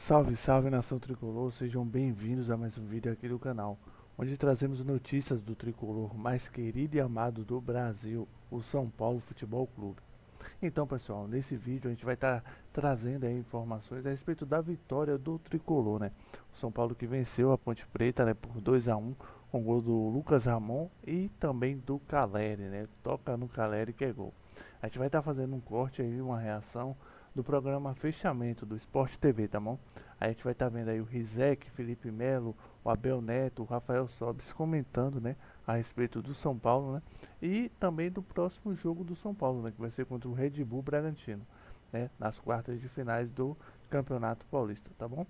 Salve, salve nação tricolor, sejam bem-vindos a mais um vídeo aqui do canal, onde trazemos notícias do tricolor mais querido e amado do Brasil, o São Paulo Futebol Clube. Então pessoal, nesse vídeo a gente vai estar trazendo aí informações a respeito da vitória do tricolor, né? O São Paulo que venceu a Ponte Preta, né, por 2-1, com gol do Lucas Ramon e também do Caleri, né? Toca no Caleri que é gol. A gente vai estar fazendo um corte aí, uma reação do programa Fechamento do Sport TV, tá bom? Aí a gente vai estar vendo aí o Rizek, Felipe Melo, o Abel Neto, o Rafael Sobis comentando, né, a respeito do São Paulo, né? E também do próximo jogo do São Paulo, né, que vai ser contra o Red Bull Bragantino, né, nas quartas de finais do Campeonato Paulista, tá bom?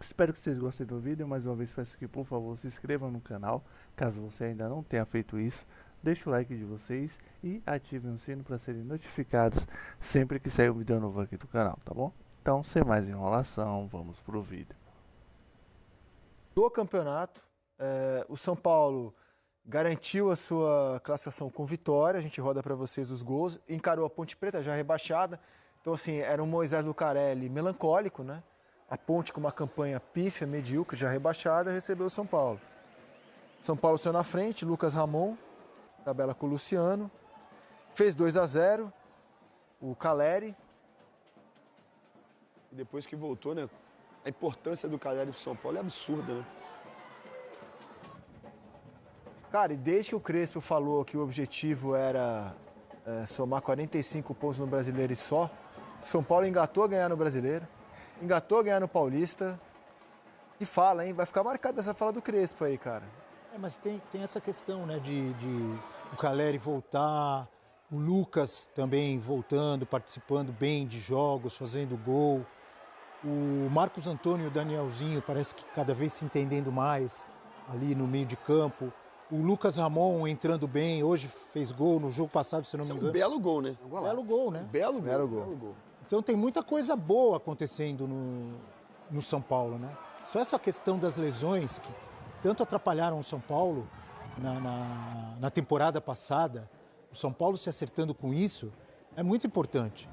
Espero que vocês gostem do vídeo. Mais uma vez peço que por favor se inscrevam no canal, caso você ainda não tenha feito isso. Deixe o like de vocês e ativem o sino para serem notificados sempre que sair um vídeo novo aqui do canal, tá bom? Então, sem mais enrolação, vamos pro vídeo. Do campeonato, o São Paulo garantiu a sua classificação com vitória. A gente roda para vocês os gols. Encarou a Ponte Preta, já rebaixada. Então, assim, era um Moisés Lucarelli melancólico, né? A Ponte com uma campanha pífia, medíocre, já rebaixada, recebeu o São Paulo. São Paulo saiu na frente, Lucas Ramon, tabela com o Luciano. Fez 2-0, o Caleri. E depois que voltou, né? A importância do Caleri pro São Paulo é absurda, né? Cara, e desde que o Crespo falou que o objetivo era somar 45 pontos no Brasileiro e só, o São Paulo engatou a ganhar no Brasileiro, engatou a ganhar no Paulista. E fala, hein? Vai ficar marcada essa fala do Crespo aí, cara. Mas tem essa questão, né, de o Caleri voltar, o Lucas também voltando, participando bem de jogos, fazendo gol. O Marcos Antônio e o Danielzinho parece que cada vez se entendendo mais ali no meio de campo. O Lucas Ramon entrando bem, hoje fez gol no jogo passado, se não me engano. É um belo gol, né? Belo gol, né? Belo gol. gol. Então tem muita coisa boa acontecendo no São Paulo, né? Só essa questão das lesões que tanto atrapalharam o São Paulo na temporada passada, o São Paulo se acertando com isso, é muito importante.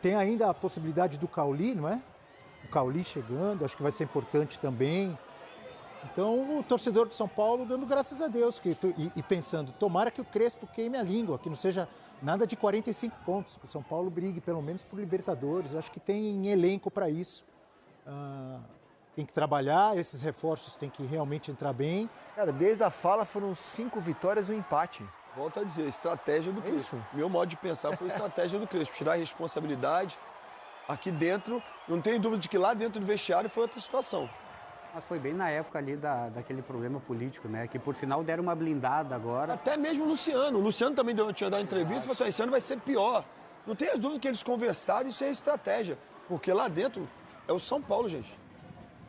Tem ainda a possibilidade do Cauli, não é? O Cauli chegando, acho que vai ser importante também. Então o torcedor do São Paulo dando graças a Deus e pensando, tomara que o Crespo queime a língua, que não seja nada de 45 pontos, que o São Paulo brigue pelo menos por Libertadores. Acho que tem elenco para isso. Tem que trabalhar, esses reforços têm que realmente entrar bem. Cara, desde a fala foram 5 vitórias e um empate. Volto a dizer, estratégia do Crespo. Meu modo de pensar foi estratégia do Crespo. Tirar a responsabilidade aqui dentro. Não tenho dúvida de que lá dentro do vestiário foi outra situação. Mas foi bem na época ali daquele problema político, né? Que por sinal deram uma blindada agora. Até mesmo o Luciano. O Luciano também tinha dado entrevista e falou assim, esse ano vai ser pior. Não tenho as dúvidas que eles conversaram, isso é estratégia. Porque lá dentro é o São Paulo, gente.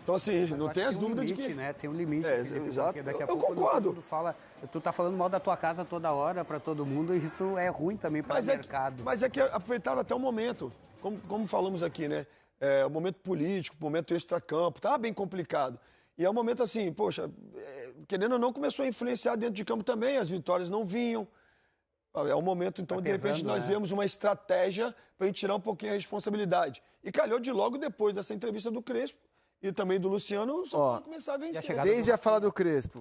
Então, assim, não tem as dúvidas de que... Né? Tem um limite, Felipe, exato. Daqui a pouco concordo. Todo mundo fala, tu tá falando mal da tua casa toda hora para todo mundo, e isso é ruim também para o mercado. Mas é que aproveitaram até o momento, como falamos aqui, né? O momento político, o momento extracampo, tá bem complicado. E é um momento assim, poxa, querendo ou não, começou a influenciar dentro de campo também, as vitórias não vinham. É um momento, então, de repente, nós vemos uma estratégia para a gente tirar um pouquinho a responsabilidade. E calhou de logo depois dessa entrevista do Crespo, e também do Luciano, só para começar a vencer. Desde a fala do Crespo,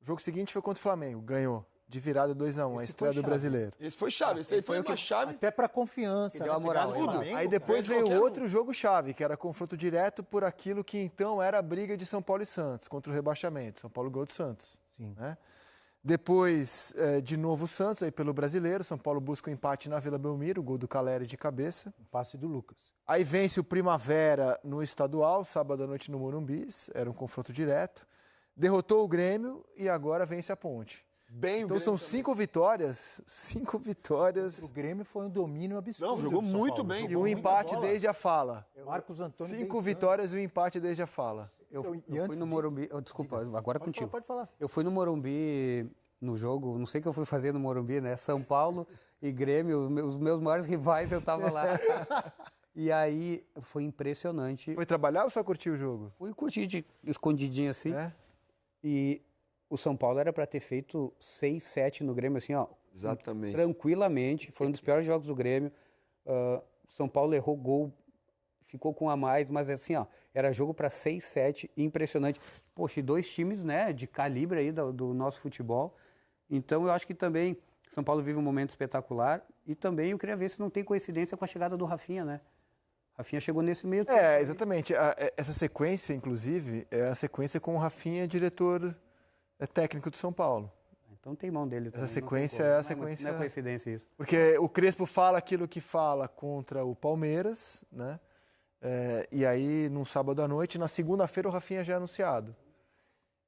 o jogo seguinte foi contra o Flamengo, ganhou. De virada 2-1, a estreia do Brasileiro. Esse foi chave, esse aí foi uma chave. Até para confiança. Deu uma moral. Aí depois veio outro jogo chave, que era confronto direto por aquilo que então era a briga de São Paulo e Santos, contra o rebaixamento. São Paulo ganhou do Santos. Sim. Né? Depois, de novo o Santos, aí pelo Brasileiro. São Paulo busca o empate na Vila Belmiro, o gol do Caleri de cabeça. O passe do Lucas. Aí vence o Primavera no Estadual, sábado à noite no Morumbi, era um confronto direto. Derrotou o Grêmio e agora vence a Ponte. Então são 5 vitórias. 5 vitórias. O Grêmio foi um domínio absurdo. Não, jogou muito bem. E um empate desde a fala. Marcos Antônio. 5 vitórias e um empate desde a fala. Eu fui no Morumbi. Desculpa, agora contigo. Pode falar. Eu fui no Morumbi no jogo, não sei o que eu fui fazer no Morumbi, né? São Paulo e Grêmio, os meus maiores rivais, eu tava lá. E aí foi impressionante. Foi trabalhar ou só curtir o jogo? Fui curtir escondidinho assim. E o São Paulo era para ter feito 6, 7 no Grêmio, assim, ó. Exatamente. Tranquilamente. Foi um dos piores jogos do Grêmio. São Paulo errou gol ficou com um a mais, mas assim, ó, era jogo para 6, 7, impressionante. Poxa, e 2 times, né, de calibre aí do nosso futebol. Então, eu acho que também São Paulo vive um momento espetacular e também eu queria ver se não tem coincidência com a chegada do Rafinha, né? Rafinha chegou nesse meio tempo. Exatamente. Essa sequência, inclusive, é a sequência com o Rafinha, diretor técnico do São Paulo. Então tem mão dele também. Essa sequência é a sequência... Não é coincidência isso. Porque o Crespo fala aquilo que fala contra o Palmeiras, né? E aí, num sábado à noite, na segunda-feira o Rafinha já é anunciado.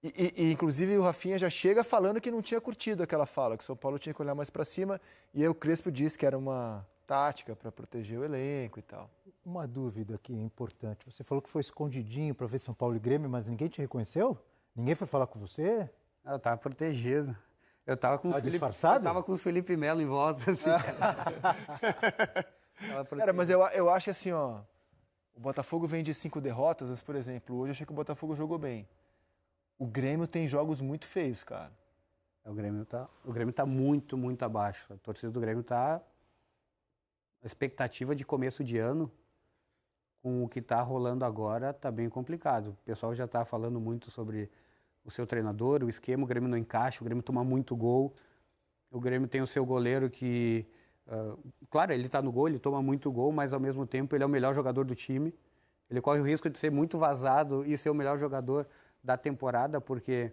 E, inclusive, o Rafinha já chega falando que não tinha curtido aquela fala, que o São Paulo tinha que olhar mais para cima, e aí o Crespo disse que era uma tática para proteger o elenco e tal. Uma dúvida aqui importante. Você falou que foi escondidinho para ver São Paulo e Grêmio, mas ninguém te reconheceu? Ninguém foi falar com você? Eu tava protegido. Eu tava com disfarçado? Eu tava com os Felipe Melo em volta, assim. Cara, mas eu acho assim, ó, o Botafogo vem de 5 derrotas, mas, por exemplo, hoje eu achei que o Botafogo jogou bem. O Grêmio tem jogos muito feios, cara. O Grêmio tá muito, muito abaixo. A torcida do Grêmio tá... A expectativa de começo de ano, com o que tá rolando agora, tá bem complicado. O pessoal já tá falando muito sobre o seu treinador, o esquema, o Grêmio não encaixa, o Grêmio toma muito gol. O Grêmio tem o seu goleiro que... claro, ele tá no gol, ele toma muito gol, mas ao mesmo tempo ele é o melhor jogador do time. Ele corre o risco de ser muito vazado e ser o melhor jogador da temporada, porque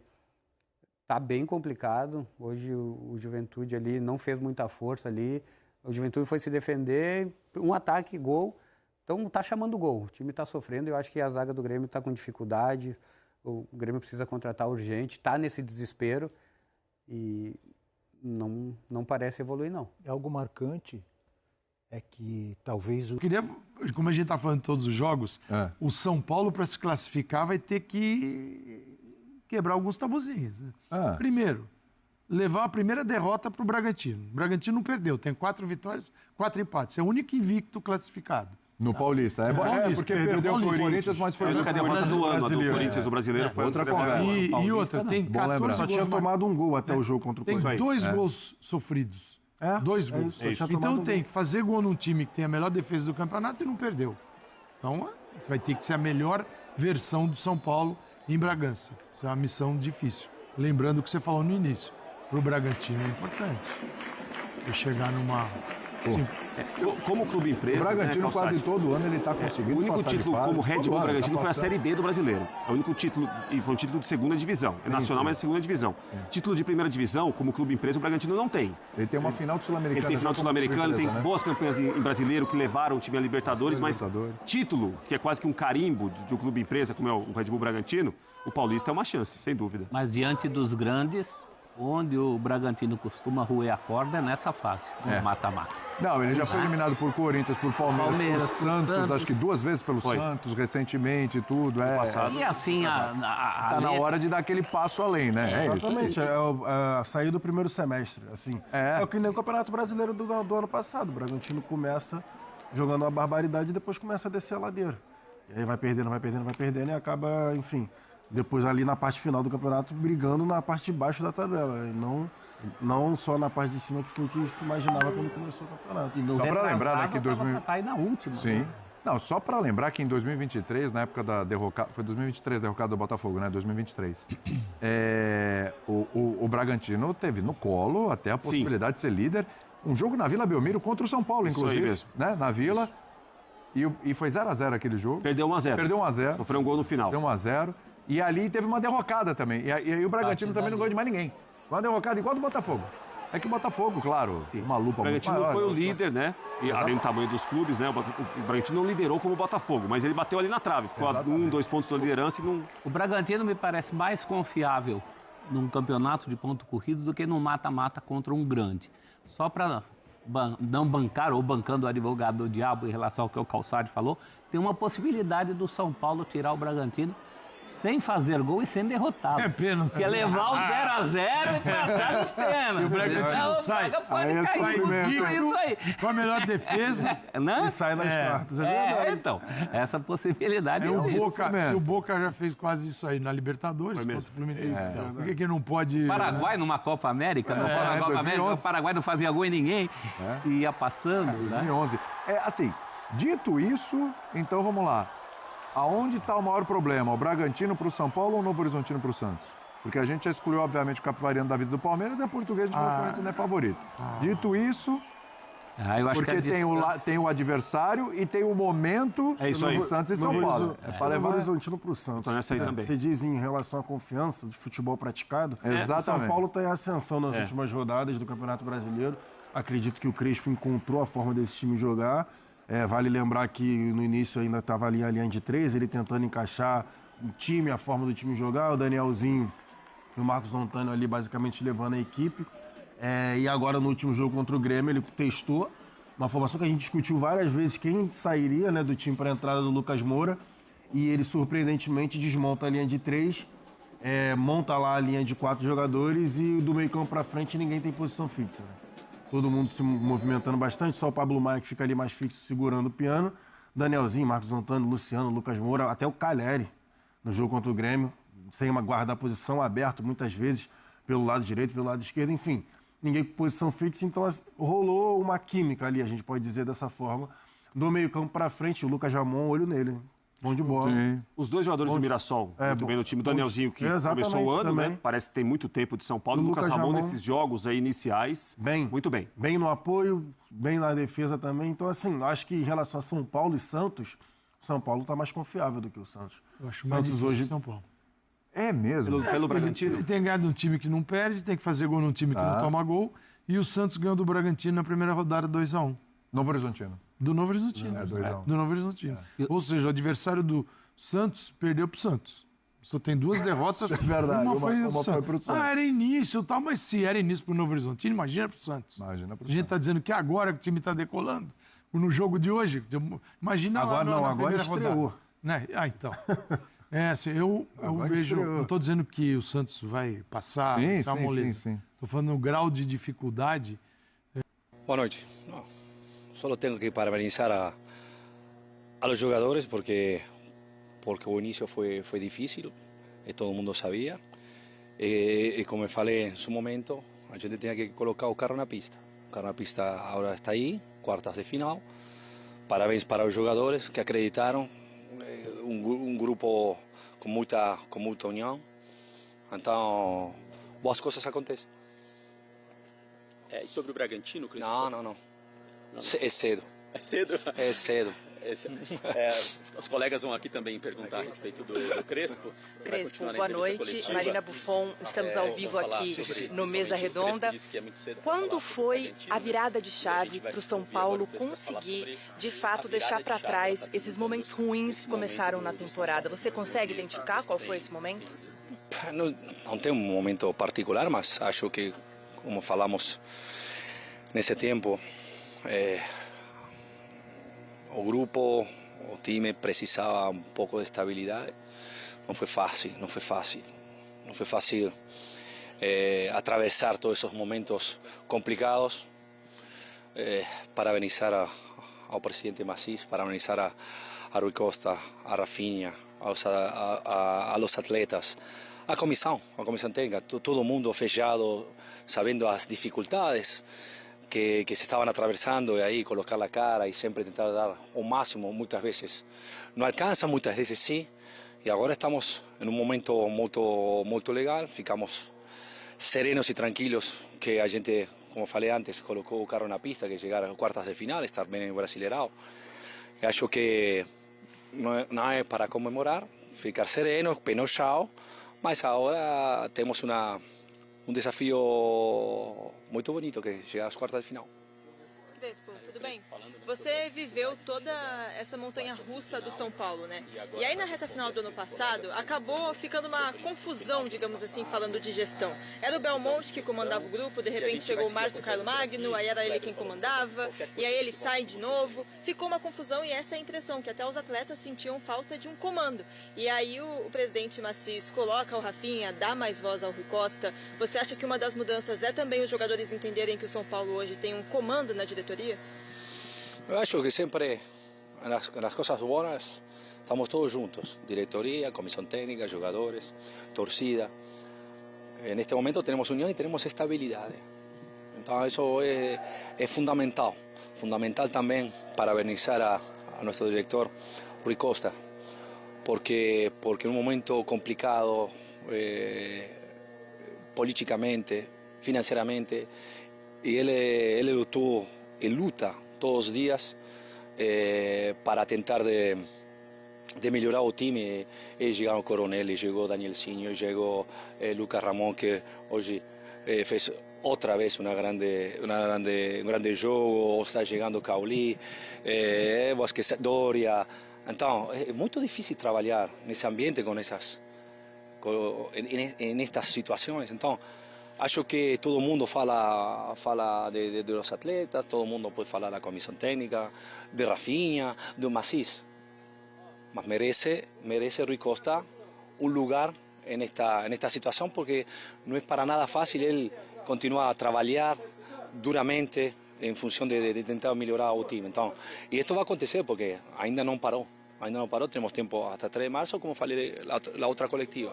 tá bem complicado. Hoje o Juventude ali não fez muita força ali. O Juventude foi se defender, um ataque, gol. Então tá chamando gol. O time tá sofrendo. Eu acho que a zaga do Grêmio tá com dificuldade. O Grêmio precisa contratar urgente. Tá nesse desespero e não parece evoluir, não. É algo marcante. É que talvez o... Como a gente está falando de todos os jogos, o São Paulo, para se classificar, vai ter que quebrar alguns tabuzinhos. Né? Primeiro, levar a primeira derrota para o Bragantino. O Bragantino não perdeu, tem 4 vitórias, 4 empates. É o único invicto classificado. No Paulista. Porque perdeu o Corinthians, mas foi a única derrota do ano, do Corinthians, do brasileiro, foi outra conversa. E outra, tem 14 gols. Só tinha tomado um gol até o jogo contra o Corinthians. Tem 2 gols sofridos. 2 gols. Então tem que fazer gol num time que tem a melhor defesa do campeonato e não perdeu. Então, você vai ter que ser a melhor versão do São Paulo em Bragança. Isso é uma missão difícil. Lembrando o que você falou no início. Para o Bragantino é importante. E chegar numa... Como clube empresa, o Bragantino, né, quase todo ano ele está conseguindo. O único passar título de fase, como Red Bull Bragantino foi a passando. Série B do brasileiro. É o único título, e foi um título de segunda divisão. É nacional, mas é segunda divisão. Título de primeira divisão, como clube empresa, o Bragantino não tem. Ele tem uma final de Sul-Americana. Ele tem final de Sul-Americana, tem boas campanhas em brasileiro que levaram o time a Libertadores, mas título, que é quase que um carimbo de um clube empresa, como é o Red Bull Bragantino, o Paulista é uma chance, sem dúvida. Mas diante dos grandes, onde o Bragantino costuma roer a corda é nessa fase, no mata-mata. Não, ele já foi eliminado por Corinthians, por Palmeiras, por Santos, acho que 2 vezes pelo Santos, recentemente e tudo. E assim, tá na hora de dar aquele passo além, né? Exatamente, é sair do primeiro semestre, assim. É o que nem o Campeonato Brasileiro do ano passado. O Bragantino começa jogando uma barbaridade e depois começa a descer a ladeira. E aí vai perdendo e acaba, enfim... Depois ali na parte final do campeonato, brigando na parte de baixo da tabela. E não só na parte de cima, que foi o que se imaginava quando começou o campeonato. Só para lembrar, né, que 2000... Tá aí na última. Sim. Né? Não, só para lembrar que em 2023, na época da derrocada... Foi 2023 a derrocada do Botafogo, né? 2023. O Bragantino teve no colo até a possibilidade de ser líder. Um jogo na Vila Belmiro contra o São Paulo, inclusive. Isso aí mesmo. Né? Na Vila. E foi 0-0 aquele jogo. Perdeu 1-0. Perdeu 1-0. Sofreu um gol no final. Perdeu 1-0. E ali teve uma derrocada também. E aí o Bragantino também não ganhou de mais ninguém. Uma derrocada igual do Botafogo. É que o Botafogo, claro, uma lupa muito maior. O Bragantino foi o líder, né? E além do tamanho dos clubes, né? O Bragantino não liderou como o Botafogo, mas ele bateu ali na trave. Ficou a 2 pontos da liderança e não... O Bragantino me parece mais confiável num campeonato de ponto corrido do que num mata-mata contra um grande. Só para não bancar ou bancando o advogado do diabo em relação ao que o Calçade falou, tem uma possibilidade do São Paulo tirar o Bragantino sem fazer gol e sendo derrotado. É pênalti. Se é levar o 0-0 e passar nos pênaltis. E o Bragantino sai. Pode cair isso aí. Com a melhor defesa. Não? E sai nas quartas, é verdade. Então, essa possibilidade se o Boca já fez quase isso aí na Libertadores contra o Fluminense, por que não pode... Paraguai numa Copa América, o Paraguai não fazia gol em ninguém e ia passando. 2011. Assim, Dito isso, então vamos lá. Aonde está o maior problema? O Bragantino para o São Paulo ou o Novo Horizontino para o Santos? Porque a gente já excluiu, obviamente, o capivariano da vida do Palmeiras, é português, de não é favorito. Dito isso, eu acho porque que tem o adversário e tem o momento do Santos e São Paulo. É para levar o Horizontino para o Santos. Então essa aí também. Você diz em relação à confiança de futebol praticado. Exatamente. O São Paulo está em ascensão nas últimas rodadas do Campeonato Brasileiro. Acredito que o Crespo encontrou a forma desse time jogar. Vale lembrar que no início ainda estava ali a linha de 3, ele tentando encaixar o time, a forma do time jogar, o Danielzinho e o Marcos Antônio ali basicamente levando a equipe. E agora no último jogo contra o Grêmio ele testou uma formação que a gente discutiu várias vezes quem sairia, né, do time para a entrada do Lucas Moura, e ele surpreendentemente desmonta a linha de 3, monta lá a linha de 4 jogadores e do meio campo para frente ninguém tem posição fixa, né? Todo mundo se movimentando bastante, só o Pablo Maia que fica ali mais fixo segurando o piano. Danielzinho, Marcos Antônio, Luciano, Lucas Moura, até o Caleri no jogo contra o Grêmio, sem guardar a posição, aberto muitas vezes pelo lado direito, pelo lado esquerdo, enfim. Ninguém com posição fixa, então rolou uma química ali, a gente pode dizer dessa forma. Do meio campo para frente, o Lucas Jamon, olho nele. Bom de bola. Sim. Os dois jogadores do Mirassol, muito bem no time. O Danielzinho, que começou o ano, também, né? Parece que tem muito tempo de São Paulo. E o Lucas Ramon, nesses jogos aí iniciais, muito bem. Bem no apoio, bem na defesa também. Então, assim, acho que em relação a São Paulo e Santos, o São Paulo está mais confiável do que o Santos. Eu acho mais difícil hoje São Paulo. É mesmo? Pelo Bragantino? Ele tem ganhado um time que não perde, tem que fazer gol num time que não toma gol. E o Santos ganhou do Bragantino na primeira rodada 2-1. Novo Horizontino. Do Novo Horizontino. 2-1. Do Novo Horizontino. Ou seja, o adversário do Santos perdeu pro Santos. Só tem 2 derrotas. É verdade. Uma foi pro Santos. era início e tal, mas se era início pro Novo Horizontino, imagina pro Santos. Imagina pro A gente está dizendo que agora que o time está decolando. No jogo de hoje, imagina agora lá na agora estreou. Rodada. Né? Então. Assim, eu vejo. Não estou dizendo que o Santos vai passar, essa moleza. Estou falando no grau de dificuldade. Boa noite. Solo tengo que parabenizar a los jugadores porque o inicio fue difícil, todo el mundo sabía. Y como falei en su momento, a gente tenía que colocar o carro na pista. O carro na pista ahora está ahí, cuartas de final. Parabéns para os jogadores que acreditaram. Um grupo com muita união. Então, boas coisas acontecem. E sobre o Bragantino, Cris? Não. É cedo. É cedo? É cedo. Os colegas vão aqui também perguntar a respeito do Crespo. Crespo, boa noite. Marina Buffon, estamos ao vivo aqui no Mesa Redonda. Quando foi a virada de chave para o São Paulo conseguir, de fato, deixar para trás esses momentos ruins que começaram na temporada? Você consegue identificar qual foi esse momento? Não tem um momento particular, mas acho que, como falamos nesse tempo, o grupo, o time precisava um pouco de estabilidade. Não foi fácil atravessar todos esses momentos complicados. Parabenizar ao presidente Macís, parabenizar a Rui Costa, a Rafinha, a los atletas, a comissão técnica, todo mundo fechado, sabendo as dificuldades que se estaban atravesando, y ahí colocar la cara y siempre intentar dar o máximo. Muchas veces no alcanza, muchas veces sí, y ahora estamos en un momento muy legal, ficamos serenos y tranquilos, que a gente, como falei antes, colocó o carro na pista, que llegar a cuartas de final, estar bem en Brasileirão. Eu acho que não é para comemorar, ficar serenos, penochao, mas agora temos um desafio muito bonito, que é chegar às quartas de final. Crespo, tudo bem? Você viveu toda essa montanha-russa do São Paulo, né? E aí na reta final do ano passado, acabou ficando uma confusão, digamos assim, falando de gestão. Era o Belmonte que comandava o grupo, de repente chegou o Márcio Carlo Magno, aí era ele quem comandava, e aí ele sai de novo. Ficou uma confusão e essa é a impressão, que até os atletas sentiam falta de um comando. E aí o presidente Macís coloca o Rafinha, dá mais voz ao Rui Costa. Você acha que uma das mudanças é também os jogadores entenderem que o São Paulo hoje tem um comando na diretoria? Eu acho que sempre, nas coisas boas, estamos todos juntos. Diretoria, comissão técnica, jogadores, torcida. Neste momento temos união e temos estabilidade. Então isso é fundamental. Fundamental também parabenizar nuestro director Rui Costa, porque en un momento complicado políticamente, financieramente, y él luchó y luta todos los días para tentar de melhorar o time. E chegaram o Coronel, e chegou Daniel Sinho, e chegou Lucas Ramon, que hoje fez outra vez um grande jogo. Está chegando o Cauli, Vasquez Doria. Então, é muito difícil trabalhar nesse ambiente com estas situações. Então, acho que todo mundo fala de los atletas, todo mundo pode falar da comissão técnica, de Rafinha, do Macís. Mas merece Rui Costa un lugar en esta situación, porque no es para nada fácil él continuar a trabajar duramente en función de intentar mejorar el time. Entonces, y esto va a acontecer porque ainda no paró, tenemos tiempo hasta 3 de marzo, como falei la otra colectiva.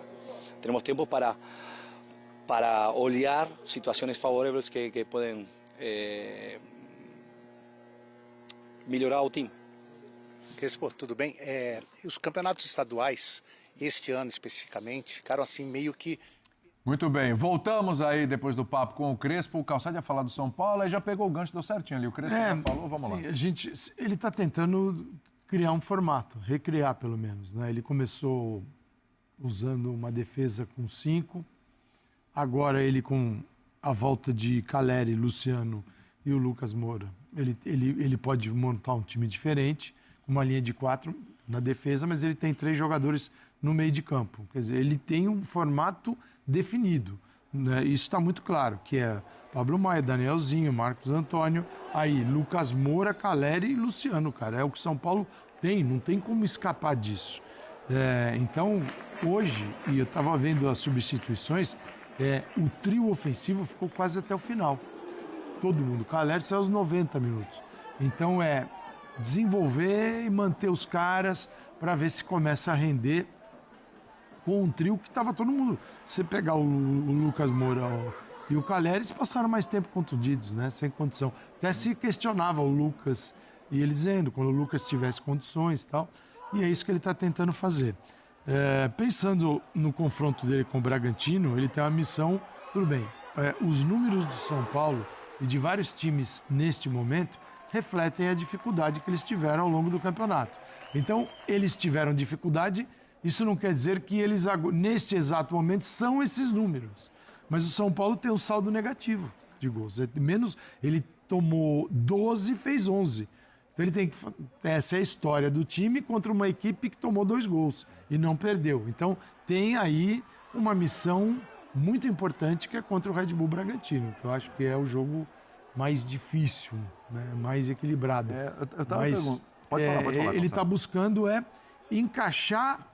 Tenemos tiempo para olhar situaciones favorables que pueden mejorar el time. Crespo, tudo bem? Os campeonatos estaduais, este ano especificamente, ficaram assim meio que... Muito bem, voltamos aí depois do papo com o Crespo. O Calçade ia falar do São Paulo, aí já pegou o gancho, deu certinho ali. O Crespo já falou, vamos lá. Ele está tentando criar um formato, recriar pelo menos, né? Ele começou usando uma defesa com 5, agora ele com a volta de Caleri, Luciano e o Lucas Moura. Ele pode montar um time diferente, uma linha de 4 na defesa, mas ele tem 3 jogadores no meio de campo. Quer dizer, ele tem um formato definido, né? Isso está muito claro, que é Pablo Maia, Danielzinho, Marcos Antônio, aí Lucas Moura, Caleri e Luciano, cara. É o que São Paulo tem, não tem como escapar disso. Então, hoje, e eu estava vendo as substituições, o trio ofensivo ficou quase até o final. Todo mundo. Caleri saiu aos 90 minutos. Então, desenvolver e manter os caras para ver se começa a render com um trio que estava todo mundo. Você pegar o Lucas Moura e o Caleri, eles passaram mais tempo contundidos, né? Sem condição. Até se questionava o Lucas, e ele dizendo, quando o Lucas tivesse condições e tal, e é isso que ele está tentando fazer. Pensando no confronto dele com o Bragantino, ele tem uma missão, tudo bem, os números do São Paulo e de vários times neste momento refletem a dificuldade que eles tiveram ao longo do campeonato. Então, eles tiveram dificuldade, isso não quer dizer que eles, neste exato momento, são esses números. Mas o São Paulo tem um saldo negativo de gols. Ele tomou 12 e fez 11. Então, essa é a história do time contra uma equipe que tomou 2 gols e não perdeu. Então, tem aí uma missão muito importante que é contra o Red Bull Bragantino, que eu acho que é o jogo mais difícil, né? Mais equilibrado. Pode falar. Ele está buscando encaixar,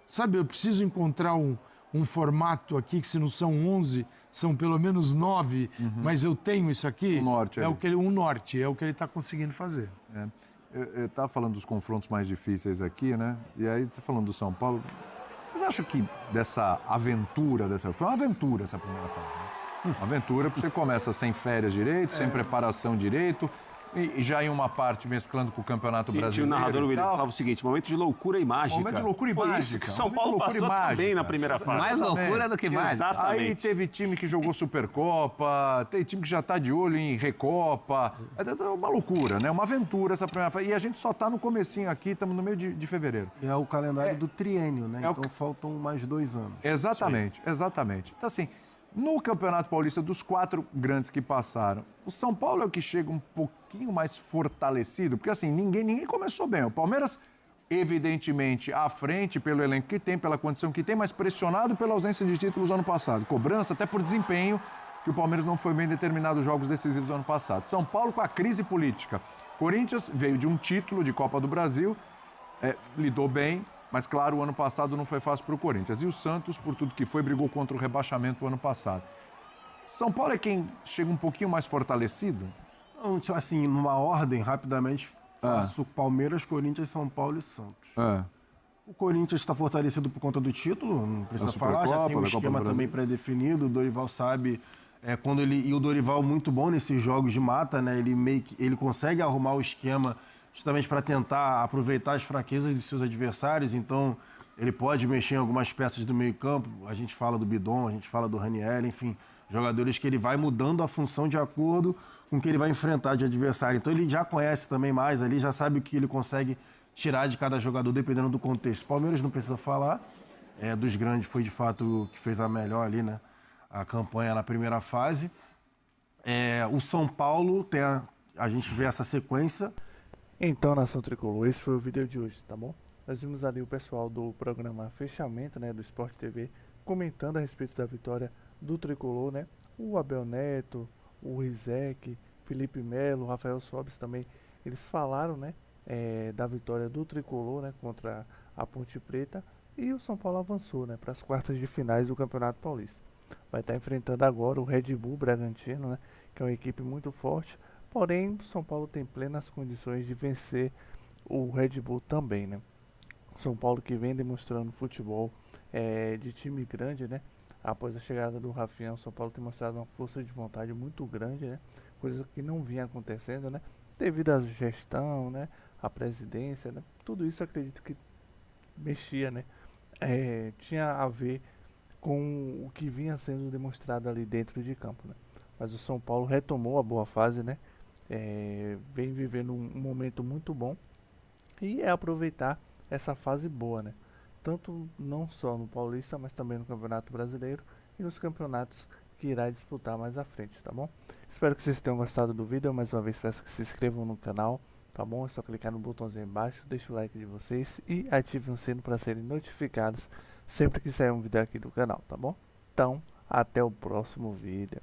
sabe, eu preciso encontrar um formato aqui que se não são 11, são pelo menos 9, mas eu tenho isso aqui. Um norte. É o que ele está conseguindo fazer. Eu estava falando dos confrontos mais difíceis aqui, né? E aí, você falando do São Paulo, mas acho que dessa aventura, foi uma aventura essa primeira fase, né? Uma aventura, porque você começa sem férias direito, sem preparação direito, e já em uma parte mesclando com o Campeonato Brasileiro. Tinha o narrador William que falava o seguinte: momento de loucura e mágica. Momento de loucura e mágica. Foi isso que São Paulo passou também na primeira fase. Mais loucura do que mágica. Exatamente. Aí teve time que jogou Supercopa, tem time que já está de olho em Recopa. É uma loucura, né? Uma aventura essa primeira fase. E a gente só está no comecinho aqui, estamos no meio de fevereiro. É o calendário do triênio, né? Então faltam mais 2 anos. Exatamente. Então, assim, no Campeonato Paulista, dos 4 grandes que passaram, o São Paulo é o que chega um pouquinho mais fortalecido, porque assim, ninguém começou bem. O Palmeiras, evidentemente, à frente pelo elenco que tem, pela condição que tem, mas pressionado pela ausência de títulos ano passado. Cobrança até por desempenho, que o Palmeiras não foi bem em determinados jogos decisivos do ano passado. São Paulo com a crise política. Corinthians veio de um título de Copa do Brasil, lidou bem, mas, claro, o ano passado não foi fácil para o Corinthians. E o Santos, por tudo que foi, brigou contra o rebaixamento o ano passado. São Paulo é quem chega um pouquinho mais fortalecido? Assim, numa ordem, rapidamente, faço Palmeiras, Corinthians, São Paulo e Santos. O Corinthians está fortalecido por conta do título, não precisa falar, já tem um esquema também pré-definido, o Dorival sabe... E o Dorival muito bom nesses jogos de mata, né? Ele consegue arrumar o esquema justamente para tentar aproveitar as fraquezas de seus adversários. Então, ele pode mexer em algumas peças do meio-campo. A gente fala do Bidon, a gente fala do Ranieri, enfim, jogadores que ele vai mudando a função de acordo com o que ele vai enfrentar de adversário. Então, ele já conhece também mais ali, já sabe o que ele consegue tirar de cada jogador, dependendo do contexto. O Palmeiras não precisa falar. Dos grandes foi, de fato, o que fez a melhor ali, né? A campanha na primeira fase. O São Paulo tem a gente vê essa sequência. Então, nação tricolor, esse foi o vídeo de hoje, tá bom? Nós vimos ali o pessoal do programa Fechamento, né, do Sport TV, comentando a respeito da vitória do tricolor, né? O Abel Neto, o Rizek, Felipe Melo, Rafael Sobis também, eles falaram, né, da vitória do tricolor, né, contra a Ponte Preta, e o São Paulo avançou, né, para as quartas de finais do Campeonato Paulista. Vai estar enfrentando agora o Red Bull Bragantino, né, que é uma equipe muito forte. Porém, o São Paulo tem plenas condições de vencer o Red Bull também, né? São Paulo que vem demonstrando futebol de time grande, né? Após a chegada do Rafinha, o São Paulo tem mostrado uma força de vontade muito grande, né? Coisa que não vinha acontecendo, né? Devido à gestão, né? À presidência, né? Tudo isso acredito que mexia, né? Tinha a ver com o que vinha sendo demonstrado ali dentro de campo, né? Mas o São Paulo retomou a boa fase, né? Vem vivendo um momento muito bom e aproveitar essa fase boa, né? Tanto não só no Paulista, mas também no Campeonato Brasileiro e nos campeonatos que irá disputar mais à frente, tá bom? Espero que vocês tenham gostado do vídeo. Mais uma vez peço que se inscrevam no canal, tá bom? É só clicar no botãozinho embaixo, deixa o like de vocês e ative o sino para serem notificados sempre que sair um vídeo aqui do canal, tá bom? Então, até o próximo vídeo.